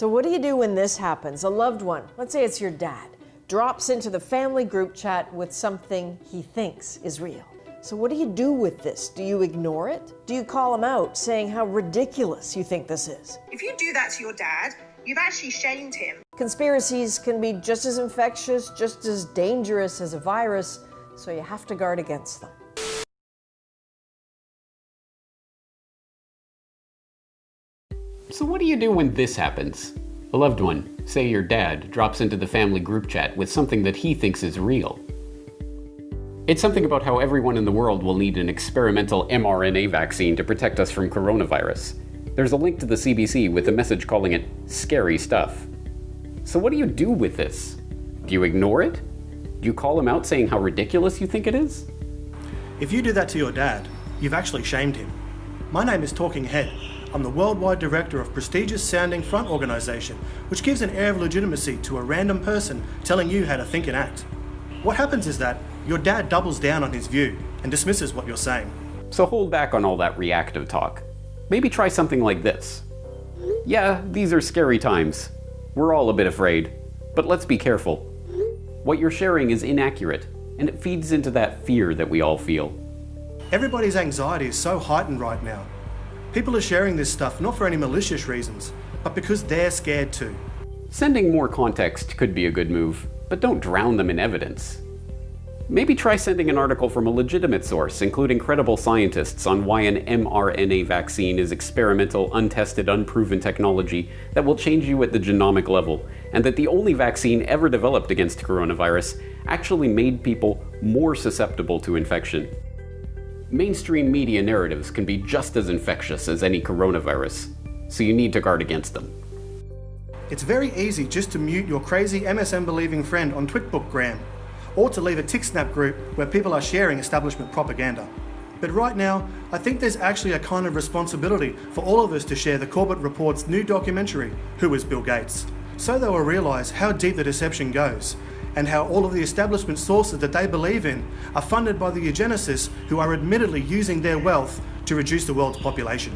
So what do you do when this happens? A loved one, let's say it's your dad, drops into the family group chat with something he thinks is real. So what do you do with this? Do you ignore it? Do you call him out, saying how ridiculous you think this is? If you do that to your dad, you've actually shamed him. Conspiracies can be just as infectious, just as dangerous as a virus, so you have to guard against them. So what do you do when this happens? A loved one, say your dad, drops into the family group chat with something that he thinks is real. It's something about how everyone in the world will need an experimental mRNA vaccine to protect us from coronavirus. There's a link to the CBC with a message calling it scary stuff. So what do you do with this? Do you ignore it? Do you call him out saying how ridiculous you think it is? If you do that to your dad, you've actually shamed him. My name is Talking Head. I'm the worldwide director of prestigious sounding front organisation, which gives an air of legitimacy to a random person telling you how to think and act. What happens is that your dad doubles down on his view and dismisses what you're saying. So hold back on all that reactive talk. Maybe try something like this. Yeah, these are scary times. We're all a bit afraid, but let's be careful. What you're sharing is inaccurate, and it feeds into that fear that we all feel. Everybody's anxiety is so heightened right now. People are sharing this stuff not for any malicious reasons, but because they're scared too. Sending more context could be a good move, but don't drown them in evidence. Maybe try sending an article from a legitimate source, including credible scientists, on why an mRNA vaccine is experimental, untested, unproven technology that will change you at the genomic level, and that the only vaccine ever developed against coronavirus actually made people more susceptible to infection. Mainstream media narratives can be just as infectious as any coronavirus, so you need to guard against them. It's very easy just to mute your crazy MSM-believing friend on TwitBookgram, or to leave a TickSnap group where people are sharing establishment propaganda. But right now, I think there's actually a kind of responsibility for all of us to share the Corbett Report's new documentary, Who is Bill Gates? So they will realise how deep the deception goes, and how all of the establishment sources that they believe in are funded by the eugenicists who are admittedly using their wealth to reduce the world's population.